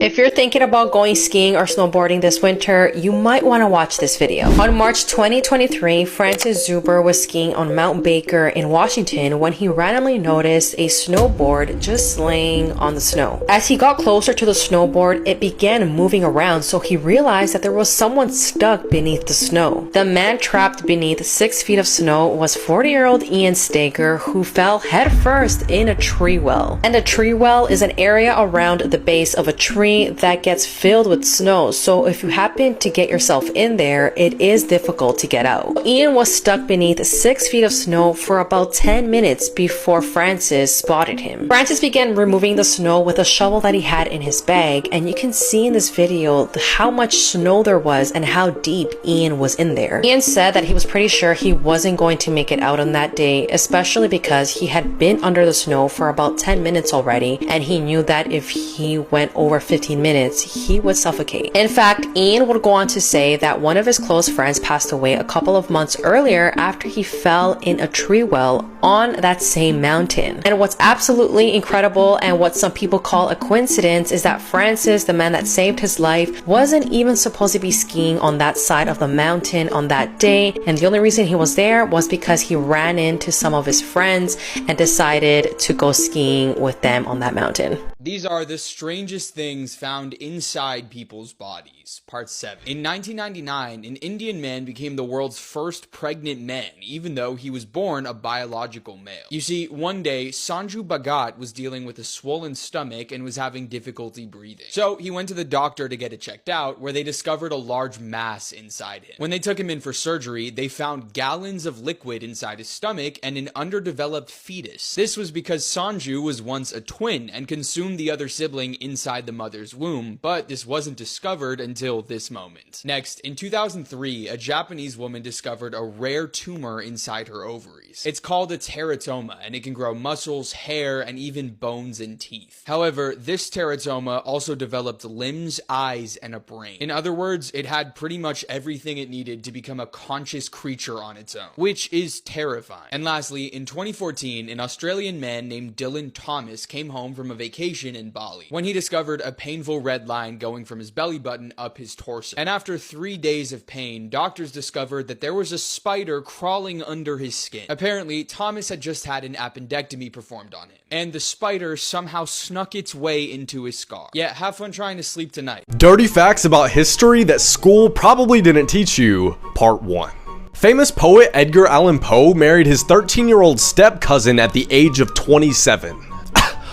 If you're thinking about going skiing or snowboarding this winter, you might want to watch this video. On March 2023, Francis Zuber was skiing on Mount Baker in Washington when he randomly noticed a snowboard just laying on the snow. As he got closer to the snowboard, it began moving around, so he realized that there was someone stuck beneath the snow. The man trapped beneath 6 feet of snow was 40-year-old Ian Stager, who fell headfirst in a tree well. And a tree well is an area around the base of a tree that gets filled with snow, so if you happen to get yourself in there, it is difficult to get out. Ian was stuck beneath 6 feet of snow for about 10 minutes before Francis spotted him. Francis began removing the snow with a shovel that he had in his bag, and you can see in this video how much snow there was and how deep Ian was in there. Ian said that he was pretty sure he wasn't going to make it out on that day, especially because he had been under the snow for about 10 minutes already, and he knew that if he went over 15 minutes, he would suffocate. In fact, Ian would go on to say that one of his close friends passed away a couple of months earlier after he fell in a tree well on that same mountain. And what's absolutely incredible and what some people call a coincidence is that Francis, the man that saved his life, wasn't even supposed to be skiing on that side of the mountain on that day, and the only reason he was there was because he ran into some of his friends and decided to go skiing with them on that mountain. These are the strangest things found inside people's bodies. Part 7. In 1999, an Indian man became the world's first pregnant man, even though he was born a biological male. You see, one day, Sanju Bhagat was dealing with a swollen stomach and was having difficulty breathing. So he went to the doctor to get it checked out, where they discovered a large mass inside him. When they took him in for surgery, they found gallons of liquid inside his stomach and an underdeveloped fetus. This was because Sanju was once a twin and consumed the other sibling inside the mother's womb, but this wasn't discovered until this moment. Next, in 2003, a Japanese woman discovered a rare tumor inside her ovaries. It's called a teratoma, and it can grow muscles, hair, and even bones and teeth. However, this teratoma also developed limbs, eyes, and a brain. In other words, it had pretty much everything it needed to become a conscious creature on its own, which is terrifying. And lastly, in 2014, an Australian man named Dylan Thomas came home from a vacation in Bali when he discovered a painful red line going from his belly button up his torso. And after 3 days of pain, doctors discovered that there was a spider crawling under his skin. Apparently, Thomas had just had an appendectomy performed on him, and the spider somehow snuck its way into his scar. Yeah, have fun trying to sleep tonight. Dirty facts about history that school probably didn't teach you, Part 1. Famous poet Edgar Allan Poe married his 13-year-old step-cousin at the age of 27.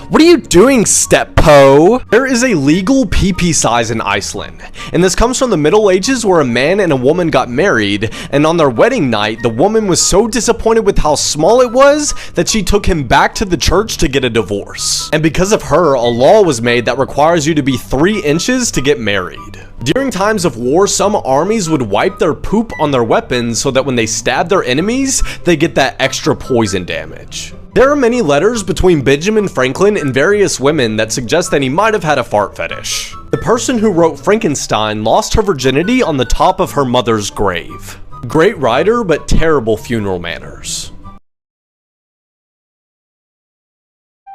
What are you doing, Step Poe? There is a legal PP size in Iceland, and this comes from the Middle Ages where a man and a woman got married, and on their wedding night, the woman was so disappointed with how small it was that she took him back to the church to get a divorce. And because of her, a law was made that requires you to be 3 inches to get married. During times of war, some armies would wipe their poop on their weapons so that when they stab their enemies, they get that extra poison damage. There are many letters between Benjamin Franklin and various women that suggest that he might have had a fart fetish. The person who wrote Frankenstein lost her virginity on the top of her mother's grave. Great writer, but terrible funeral manners.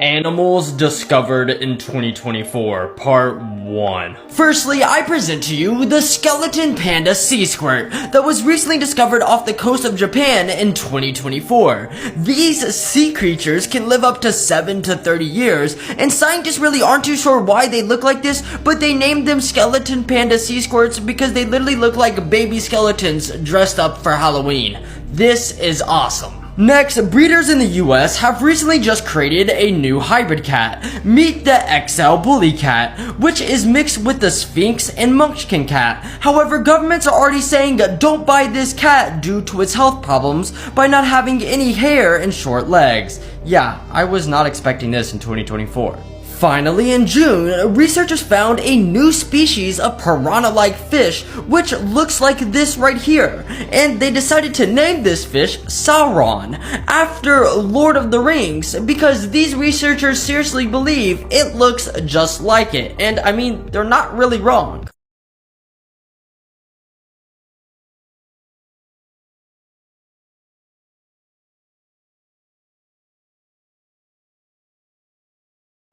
Animals discovered in 2024, Part 1. Firstly, I present to you the skeleton panda sea squirt that was recently discovered off the coast of Japan in 2024. These sea creatures can live up to 7 to 30 years, and scientists really aren't too sure why they look like this, but they named them skeleton panda sea squirts because they literally look like baby skeletons dressed up for Halloween. This is awesome. Next, breeders in the US have recently just created a new hybrid cat. Meet the XL Bully Cat, which is mixed with the Sphinx and Munchkin cat. However, governments are already saying don't buy this cat due to its health problems by not having any hair and short legs. Yeah, I was not expecting this in 2024. Finally, in June, researchers found a new species of piranha-like fish, which looks like this right here, and they decided to name this fish Sauron, after Lord of the Rings, because these researchers seriously believe it looks just like it, and I mean, they're not really wrong.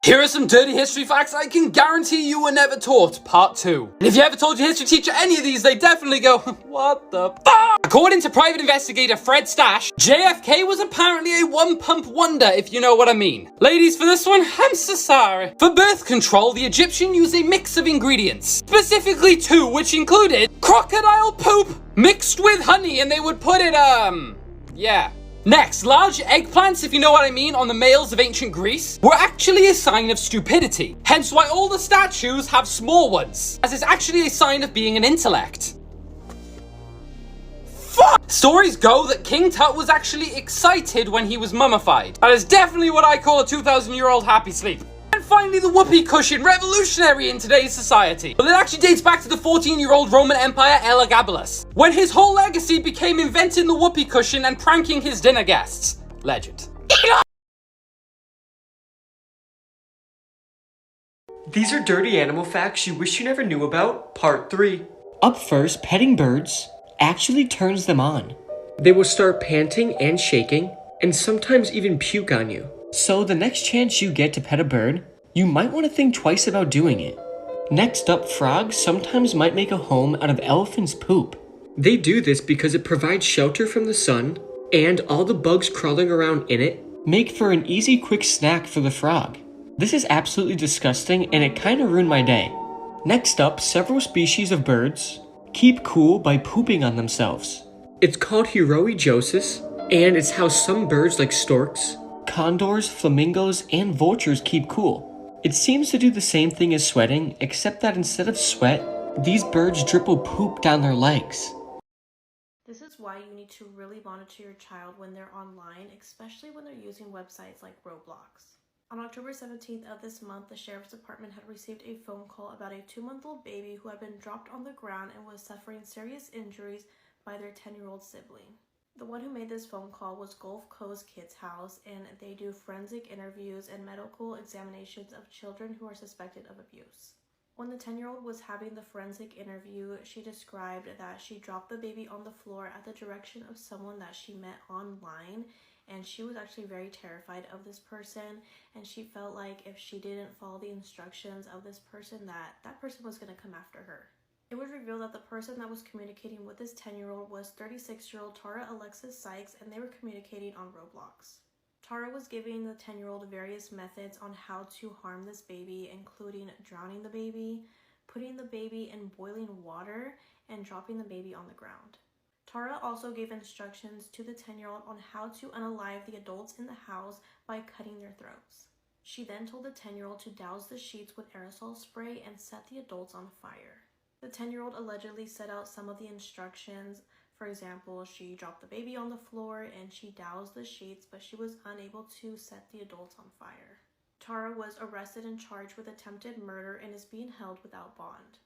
Here are some dirty history facts I can guarantee you were never taught, part 2. And if you ever told your history teacher any of these, they definitely go, what the fuck? According to private investigator Fred Stash, JFK was apparently a one-pump wonder, if you know what I mean. Ladies, for this one, I'm so sorry. For birth control, the Egyptian used a mix of ingredients, specifically 2, which included crocodile poop mixed with honey, and they would put it, yeah. Next, large eggplants, if you know what I mean, on the males of ancient Greece, were actually a sign of stupidity. Hence why all the statues have small ones, as it's actually a sign of being an intellect. Fuck! Stories go that King Tut was actually excited when he was mummified. That is definitely what I call a 2,000-year-old happy sleep. And finally, the whoopee cushion, revolutionary in today's society. But it actually dates back to the 14-year-old Roman Empire Elagabalus, when his whole legacy became inventing the whoopee cushion and pranking his dinner guests. Legend. These are dirty animal facts you wish you never knew about, part 3. Up first, petting birds actually turns them on. They will start panting and shaking, and sometimes even puke on you. So the next chance you get to pet a bird, you might want to think twice about doing it. Next up, frogs sometimes might make a home out of elephant's poop. They do this because it provides shelter from the sun, and all the bugs crawling around in it make for an easy quick snack for the frog. This is absolutely disgusting, and it kinda ruined my day. Next up, several species of birds keep cool by pooping on themselves. It's called heroijosis, and it's how some birds like storks, condors, flamingos, and vultures keep cool. It seems to do the same thing as sweating, except that instead of sweat, these birds dribble poop down their legs. This is why you need to really monitor your child when they're online, especially when they're using websites like Roblox. On October 17th of this month, the Sheriff's Department had received a phone call about a 2-month-old baby who had been dropped on the ground and was suffering serious injuries by their 10-year-old sibling. The one who made this phone call was Gulf Coast Kids House, and they do forensic interviews and medical examinations of children who are suspected of abuse. When the 10-year-old was having the forensic interview, she described that she dropped the baby on the floor at the direction of someone that she met online, and she was actually very terrified of this person, and she felt like if she didn't follow the instructions of this person, that person was going to come after her. It was revealed that the person that was communicating with this 10-year-old was 36-year-old Tara Alexis Sykes, and they were communicating on Roblox. Tara was giving the 10-year-old various methods on how to harm this baby, including drowning the baby, putting the baby in boiling water, and dropping the baby on the ground. Tara also gave instructions to the 10-year-old on how to unalive the adults in the house by cutting their throats. She then told the 10-year-old to douse the sheets with aerosol spray and set the adults on fire. The 10-year-old allegedly set out some of the instructions. For example, she dropped the baby on the floor and she doused the sheets, but she was unable to set the adults on fire. Tara was arrested and charged with attempted murder and is being held without bond.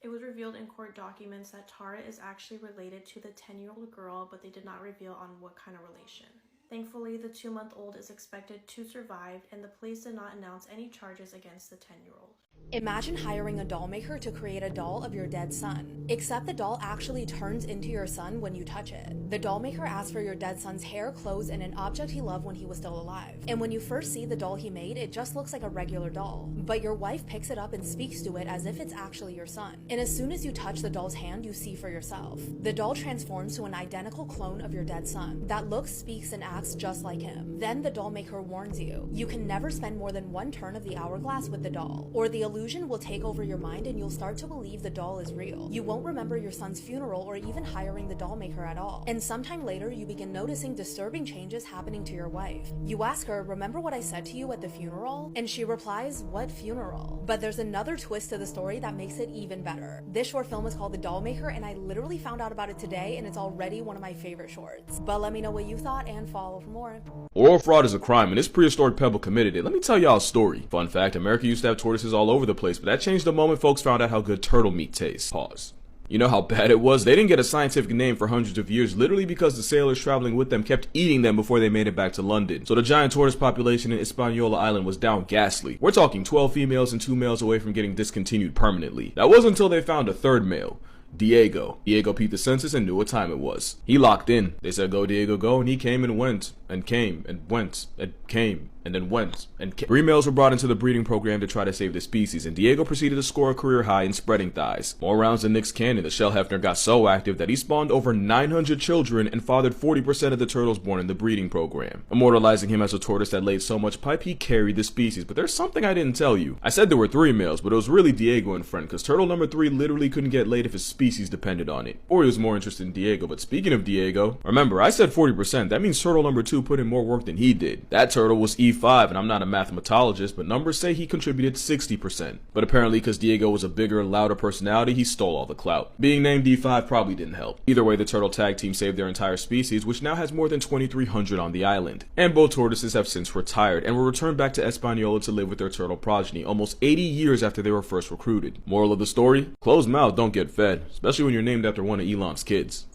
It was revealed in court documents that Tara is actually related to the 10-year-old girl, but they did not reveal on what kind of relation. Thankfully, the 2-month-old is expected to survive, and the police did not announce any charges against the 10-year-old. Imagine hiring a doll maker to create a doll of your dead son, except the doll actually turns into your son when you touch it. The doll maker asks for your dead son's hair, clothes, and an object he loved when he was still alive. And when you first see the doll he made, it just looks like a regular doll. But your wife picks it up and speaks to it as if it's actually your son. And as soon as you touch the doll's hand, you see for yourself. The doll transforms to an identical clone of your dead son that looks, speaks, and acts just like him. Then the doll maker warns you, you can never spend more than one turn of the hourglass with the doll, or the illusion will take over your mind and you'll start to believe the doll is real. You won't remember your son's funeral or even hiring the doll maker at all. And sometime later, you begin noticing disturbing changes happening to your wife. You ask her, remember what I said to you at the funeral? And she replies, what funeral? But there's another twist to the story that makes it even better. This short film is called The Doll Maker, and I literally found out about it today, and it's already one of my favorite shorts. But let me know what you thought and follow for more. Oral fraud is a crime, and this prehistoric pebble committed it. Let me tell y'all a story. Fun fact, America used to have tortoises all over the place, but that changed the moment folks found out how good turtle meat tastes. Pause. You know how bad it was? They didn't get a scientific name for hundreds of years, literally because the sailors traveling with them kept eating them before they made it back to London. So the giant tortoise population in Hispaniola Island was down ghastly. We're talking 12 females and 2 males away from getting discontinued permanently. That wasn't until they found a third male. Diego. Diego peeped the census and knew what time it was. He locked in. They said, go Diego, go, and he came and went, and came, and went, and came, and and then went. And 3 males were brought into the breeding program to try to save the species, and Diego proceeded to score a career high in spreading thighs. More rounds than Nick's cannon, the shell hefner got so active that he spawned over 900 children and fathered 40% of the turtles born in the breeding program, immortalizing him as a tortoise that laid so much pipe he carried the species. But there's something I didn't tell you. I said there were 3 males, but it was really Diego and friend, because turtle number 3 literally couldn't get laid if his species depended on it. Or he was more interested in Diego. But speaking of Diego, remember I said 40%, that means turtle number 2 put in more work than he did. That turtle was E5, and I'm not a mathematologist, but numbers say he contributed 60%. But apparently because Diego was a bigger, louder personality, he stole all the clout. Being named E5 probably didn't help. Either way, the turtle tag team saved their entire species, which now has more than 2,300 on the island. And both tortoises have since retired and were returned back to Hispaniola to live with their turtle progeny almost 80 years after they were first recruited. Moral of the story? Closed mouth don't get fed, especially when you're named after one of Elon's kids.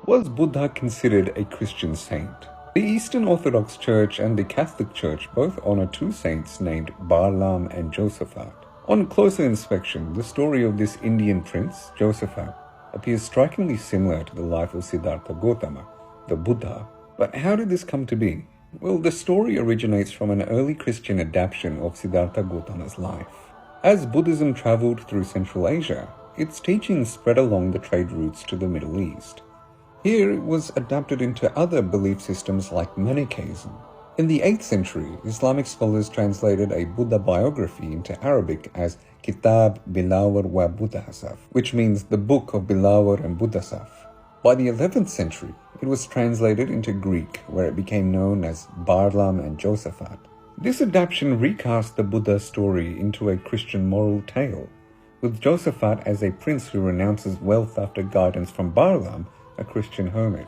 Was Buddha considered a Christian saint? The Eastern Orthodox Church and the Catholic Church both honor 2 saints named Barlaam and Josaphat. On closer inspection, the story of this Indian prince, Josaphat, appears strikingly similar to the life of Siddhartha Gautama, the Buddha. But how did this come to be? Well, the story originates from an early Christian adaptation of Siddhartha Gautama's life. As Buddhism traveled through Central Asia, its teachings spread along the trade routes to the Middle East. Here it was adapted into other belief systems like Manichaeism. In the 8th century, Islamic scholars translated a Buddha biography into Arabic as Kitab Bilawar wa Buddhasaf, which means the Book of Bilawar and Buddhasaf. By the 11th century, it was translated into Greek, where it became known as Barlaam and Josaphat. This adaptation recast the Buddha story into a Christian moral tale, with Josaphat as a prince who renounces wealth after guidance from Barlaam, a Christian hermit.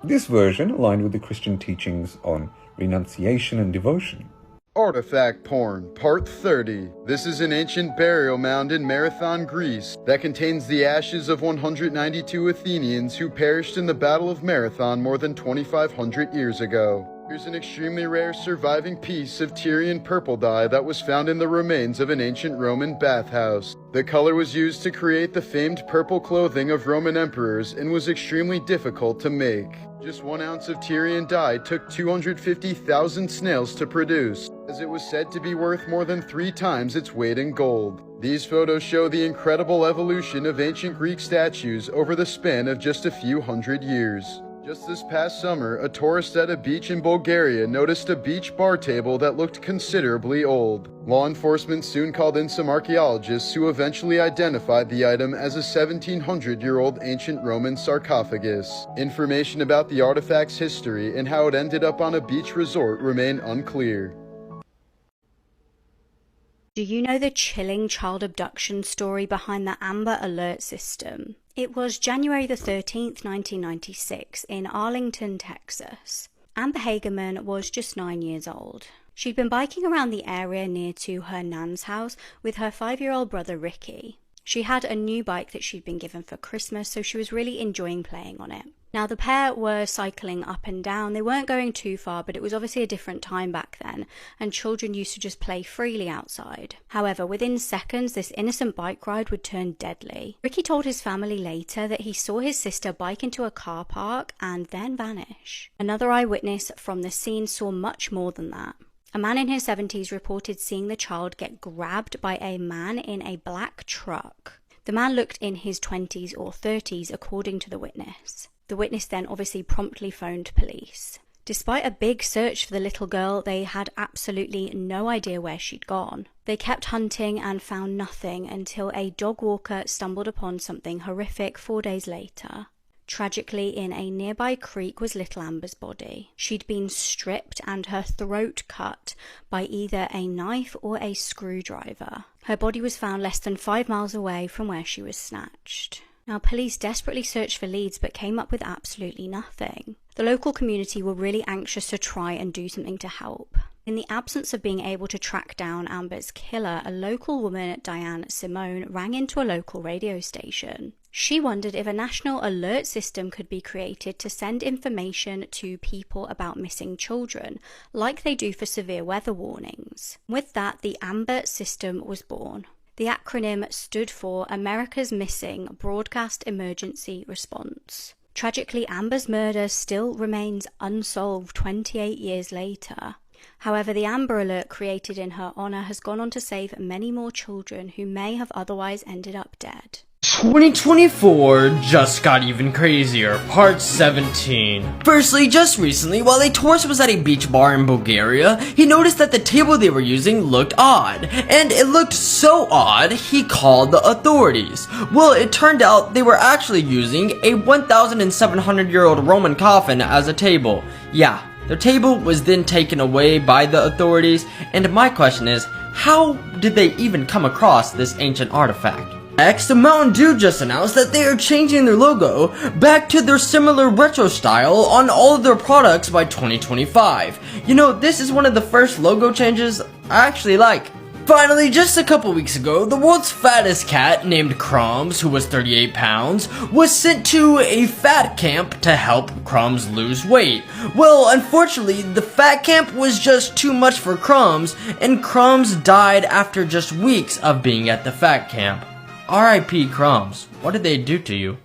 This version aligned with the Christian teachings on renunciation and devotion. Artifact Porn, Part 30. This is an ancient burial mound in Marathon, Greece, that contains the ashes of 192 Athenians who perished in the Battle of Marathon more than 2,500 years ago. Here's an extremely rare surviving piece of Tyrian purple dye that was found in the remains of an ancient Roman bathhouse. The color was used to create the famed purple clothing of Roman emperors and was extremely difficult to make. Just 1 ounce of Tyrian dye took 250,000 snails to produce, as it was said to be worth more than 3 times its weight in gold. These photos show the incredible evolution of ancient Greek statues over the span of just a few hundred years. Just this past summer, a tourist at a beach in Bulgaria noticed a beach bar table that looked considerably old. Law enforcement soon called in some archaeologists who eventually identified the item as a 1,700-year-old ancient Roman sarcophagus. Information about the artifact's history and how it ended up on a beach resort remain unclear. Do you know the chilling child abduction story behind the Amber Alert system? It was January the 13th, 1996, in Arlington, Texas. Amber Hagerman was just 9 years old. She'd been biking around the area near to her nan's house with her 5-year-old brother Ricky. She had a new bike that she'd been given for Christmas, so she was really enjoying playing on it. Now, the pair were cycling up and down. They weren't going too far, but it was obviously a different time back then, and children used to just play freely outside. However, within seconds, this innocent bike ride would turn deadly. Ricky told his family later that he saw his sister bike into a car park and then vanish. Another eyewitness from the scene saw much more than that. A man in his 70s reported seeing the child get grabbed by a man in a black truck. The man looked in his 20s or 30s, according to the witness. The witness then obviously promptly phoned police. Despite a big search for the little girl, they had absolutely no idea where she'd gone. They kept hunting and found nothing until a dog walker stumbled upon something horrific 4 days later. Tragically, in a nearby creek was little Amber's body. She'd been stripped and her throat cut by either a knife or a screwdriver. Her body was found less than 5 miles away from where she was snatched. Now, police desperately searched for leads but came up with absolutely nothing. The local community were really anxious to try and do something to help. In the absence of being able to track down Amber's killer, a local woman, Diane Simone, rang into a local radio station. She wondered if a national alert system could be created to send information to people about missing children, like they do for severe weather warnings. With that, the AMBER system was born. The acronym stood for America's Missing Broadcast Emergency Response. Tragically, Amber's murder still remains unsolved 28 years later. However, the Amber Alert created in her honor has gone on to save many more children who may have otherwise ended up dead. 2024 just got even crazier, part 17. Firstly, just recently, while a tourist was at a beach bar in Bulgaria, he noticed that the table they were using looked odd. And it looked so odd, he called the authorities. Well, it turned out they were actually using a 1,700-year-old Roman coffin as a table. Yeah, their table was then taken away by the authorities, and my question is, how did they even come across this ancient artifact? Next, Mountain Dew just announced that they are changing their logo back to their similar retro style on all of their products by 2025. You know, this is one of the first logo changes I actually like. Finally, just a couple weeks ago, the world's fattest cat, named Crumbs, who was 38 pounds, was sent to a fat camp to help Crumbs lose weight. Well, unfortunately, the fat camp was just too much for Crumbs, and Crumbs died after just weeks of being at the fat camp. R.I.P. Crumbs, what did they do to you?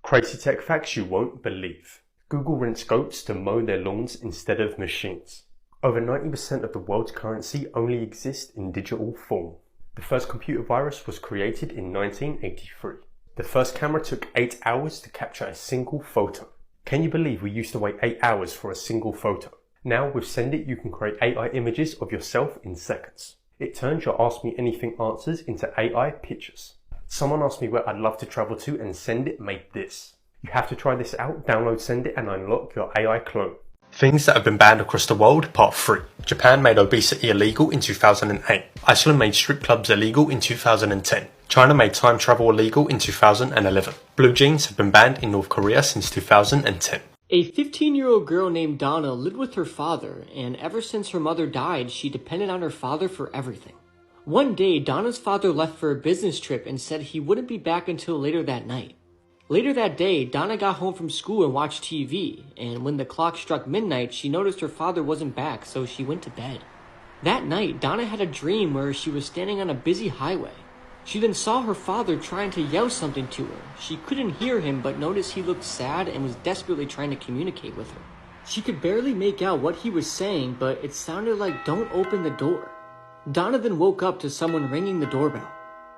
Crazy tech facts you won't believe. Google rents goats to mow their lawns instead of machines. Over 90% of the world's currency only exists in digital form. The first computer virus was created in 1983. The first camera took 8 hours to capture a single photo. Can you believe we used to wait 8 hours for a single photo? Now with Send It you can create AI images of yourself in seconds. It turns your Ask Me Anything answers into AI pictures. Someone asked me where I'd love to travel to and Send It made this. You have to try this out, download Send It and unlock your AI clone. Things that have been banned across the world, part 3. Japan made obesity illegal in 2008. Iceland made strip clubs illegal in 2010. China made time travel illegal in 2011. Blue jeans have been banned in North Korea since 2010. A 15-year-old girl named Donna lived with her father, and ever since her mother died, she depended on her father for everything. One day, Donna's father left for a business trip and said he wouldn't be back until later that night. Later that day, Donna got home from school and watched TV, and when the clock struck midnight, she noticed her father wasn't back, so she went to bed. That night, Donna had a dream where she was standing on a busy highway. She then saw her father trying to yell something to her. She couldn't hear him, but noticed he looked sad and was desperately trying to communicate with her. She could barely make out what he was saying, but it sounded like, "Don't open the door." Donna then woke up to someone ringing the doorbell.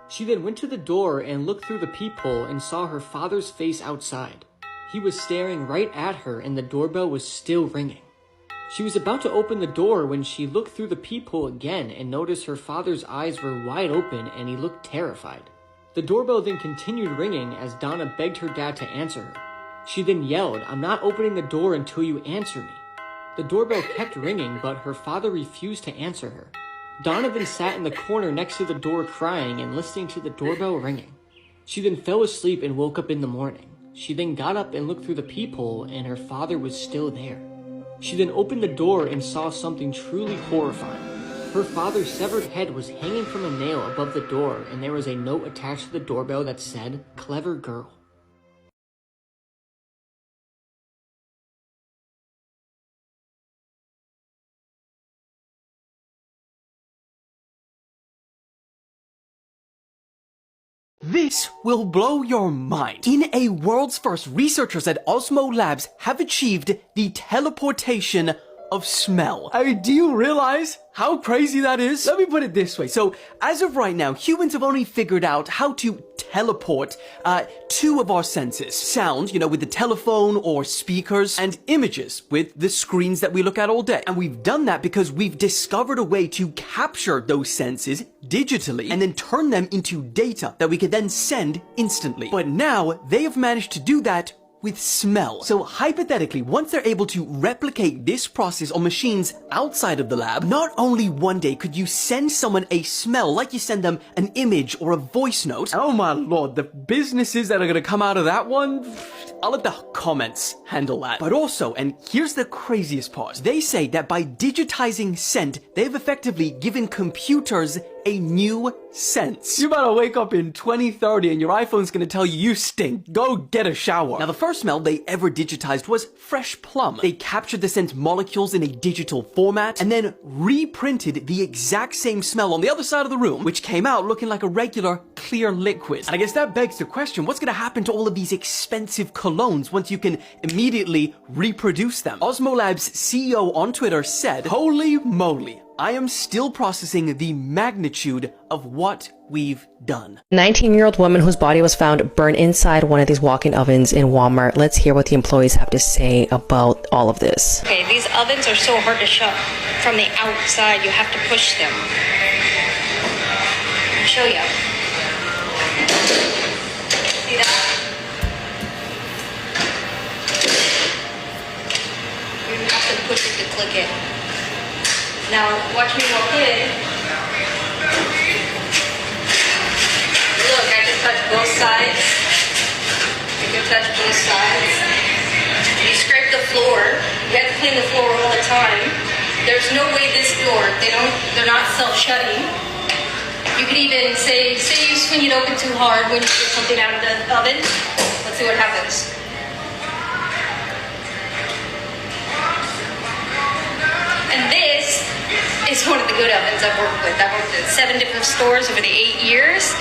She then went to the door and looked through the peephole and saw her father's face outside. He was staring right at her and the doorbell was still ringing. She was about to open the door when she looked through the peephole again and noticed her father's eyes were wide open and he looked terrified. The doorbell then continued ringing as Donna begged her dad to answer her. She then yelled, "I'm not opening the door until you answer me." The doorbell kept ringing, but her father refused to answer her. Donna then sat in the corner next to the door crying and listening to the doorbell ringing. She then fell asleep and woke up in the morning. She then got up and looked through the peephole and her father was still there. She then opened the door and saw something truly horrifying. Her father's severed head was hanging from a nail above the door and there was a note attached to the doorbell that said, "Clever girl." This will blow your mind. In a world's first, researchers at Osmo Labs have achieved the teleportation of smell. Do you realize how crazy that is? Let me put it this way. So, as of right now, humans have only figured out how to teleport two of our senses. Sound, with the telephone or speakers, and images with the screens that we look at all day. And we've done that because we've discovered a way to capture those senses digitally and then turn them into data that we can then send instantly. But now they have managed to do that with smell. So hypothetically, once they're able to replicate this process on machines outside of the lab, not only one day could you send someone a smell like you send them an image or a voice note. Oh my lord, the businesses that are gonna come out of that one, I'll let the comments handle that. But also, and here's the craziest part, they say that by digitizing scent, they've effectively given computers a new sense. You better wake up in 2030 and your iPhone's gonna tell you stink. Go get a shower. Now, the first smell they ever digitized was fresh plum. They captured the scent molecules in a digital format and then reprinted the exact same smell on the other side of the room, which came out looking like a regular clear liquid. And I guess that begs the question, what's gonna happen to all of these expensive colognes once you can immediately reproduce them? Osmolab's CEO on Twitter said, "Holy moly, I am still processing the magnitude of what we've done." 19-year-old woman whose body was found burned inside one of these walk-in ovens in Walmart. Let's hear what the employees have to say about all of this. Okay, these ovens are so hard to shut from the outside. You have to push them. I'll show you. See that? You have to push it to click it. Now, watch me walk in. Look, I can touch both sides. I can touch both sides. You scrape the floor. You have to clean the floor all the time. There's no way this door, they're not self-shutting. You could even say you swing it open too hard when you get something out of the oven. Let's see what happens. And this is one of the good ovens I've worked with. I've worked at 7 different stores over the 8 years.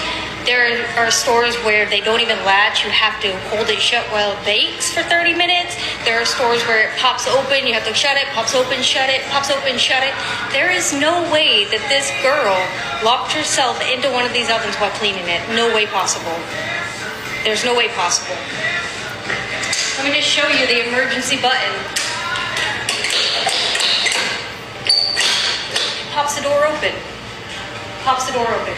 There are stores where they don't even latch. You have to hold it shut while it bakes for 30 minutes. There are stores where it pops open. You have to shut it, pops open, shut it, pops open, shut it. There is no way that this girl locked herself into one of these ovens while cleaning it. No way possible. There's no way possible. Let me just show you the emergency button. Pops the door open. Pops the door open.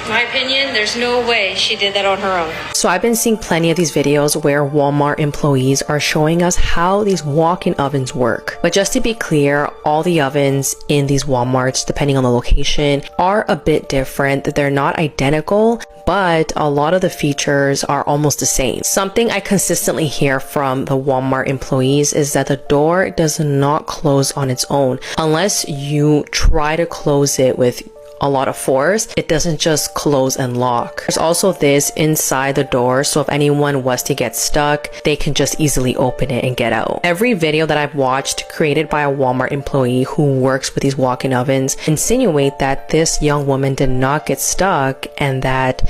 In my opinion, there's no way she did that on her own. So I've been seeing plenty of these videos where Walmart employees are showing us how these walk-in ovens work. But just to be clear, all the ovens in these Walmarts, depending on the location, are a bit different. They're not identical, but a lot of the features are almost the same. Something I consistently hear from the Walmart employees is that the door does not close on its own. Unless you try to close it with a lot of force, it doesn't just close and lock. There's also this inside the door, so if anyone was to get stuck, they can just easily open it and get out. Every video that I've watched created by a Walmart employee who works with these walk-in ovens insinuate that this young woman did not get stuck and that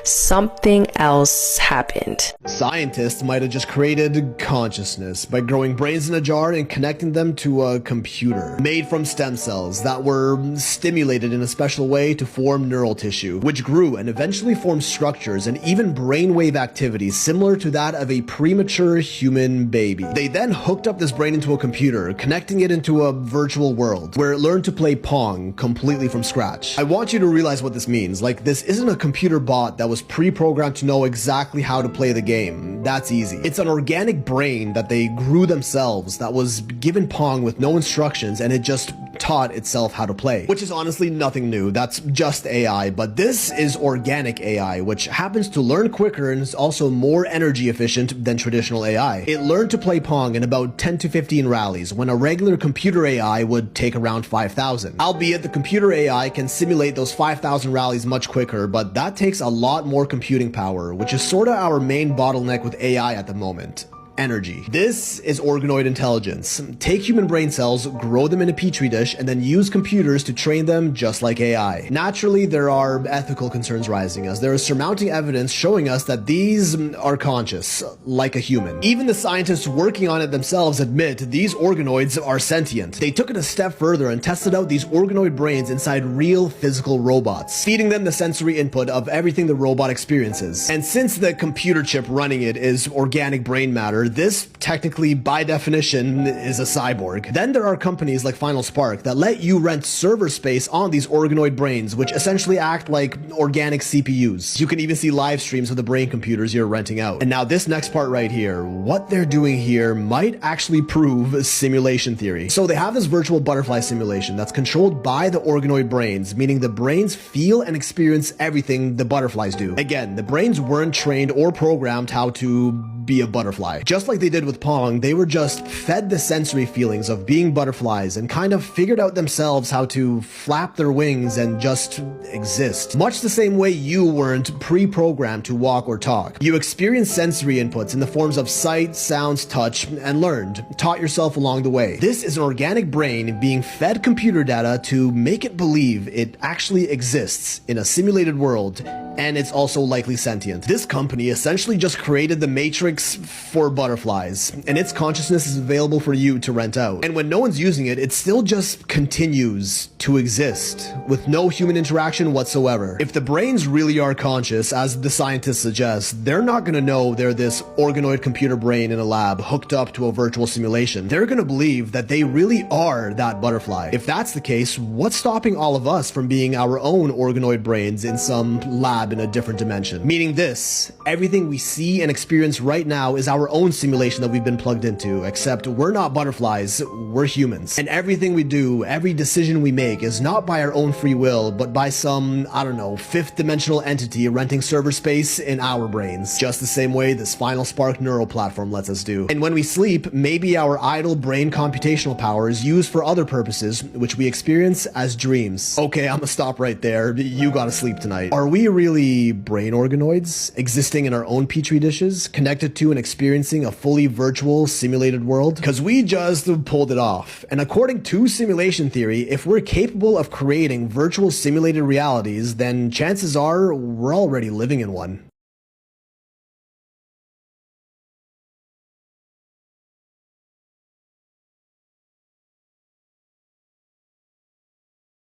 something else happened. Scientists might have just created consciousness by growing brains in a jar and connecting them to a computer made from stem cells that were stimulated in a special way to form neural tissue, which grew and eventually formed structures and even brainwave activity similar to that of a premature human baby. They then hooked up this brain into a computer, connecting it into a virtual world where it learned to play Pong completely from scratch. I want you to realize what this means. Like, this isn't a computer bot that was pre-programmed to know exactly how to play the game. That's easy. It's an organic brain that they grew themselves that was given Pong with no instructions, and it just taught itself how to play, which is honestly nothing new. That's just AI, but this is organic AI, which happens to learn quicker and is also more energy efficient than traditional AI. It learned to play Pong in about 10 to 15 rallies, when a regular computer AI would take around 5,000. Albeit the computer AI can simulate those 5,000 rallies much quicker, but that takes a lot more computing power, which is sorta our main bottleneck with AI at the moment. Energy. This is organoid intelligence. Take human brain cells, grow them in a petri dish, and then use computers to train them just like AI. Naturally, there are ethical concerns rising as there is surmounting evidence showing us that these are conscious, like a human. Even the scientists working on it themselves admit these organoids are sentient. They took it a step further and tested out these organoid brains inside real physical robots, feeding them the sensory input of everything the robot experiences. And since the computer chip running it is organic brain matter, computer, this technically by definition is a cyborg. Then there are companies like Final Spark that let you rent server space on these organoid brains, which essentially act like organic CPUs. You can even see live streams of the brain computers you're renting out. And now this next part right here, what they're doing here might actually prove simulation theory. So they have this virtual butterfly simulation that's controlled by the organoid brains, meaning the brains feel and experience everything the butterflies do. Again, the brains weren't trained or programmed how to be a butterfly. Just like they did with Pong, they were just fed the sensory feelings of being butterflies and kind of figured out themselves how to flap their wings and just exist. Much the same way you weren't pre-programmed to walk or talk. You experienced sensory inputs in the forms of sight, sounds, touch, and learned, taught yourself along the way. This is an organic brain being fed computer data to make it believe it actually exists in a simulated world, and it's also likely sentient. This company essentially just created the Matrix for butterflies, and its consciousness is available for you to rent out. And when no one's using it, it still just continues to exist with no human interaction whatsoever. If the brains really are conscious, as the scientists suggest, they're not going to know they're this organoid computer brain in a lab hooked up to a virtual simulation. They're going to believe that they really are that butterfly. If that's the case, what's stopping all of us from being our own organoid brains in some lab in a different dimension? Meaning this, everything we see and experience right now is our own simulation that we've been plugged into, except we're not butterflies, we're humans. And everything we do, every decision we make is not by our own free will, but by some, I don't know, fifth dimensional entity renting server space in our brains. Just the same way this Final Spark neural platform lets us do. And when we sleep, maybe our idle brain computational power is used for other purposes, which we experience as dreams. Okay, I'm gonna stop right there. You gotta sleep tonight. Are we really brain organoids, existing in our own petri dishes, connected to and experiencing a fully virtual simulated world? Because we just pulled it off. And according to simulation theory, if we're capable of creating virtual simulated realities, then chances are we're already living in one.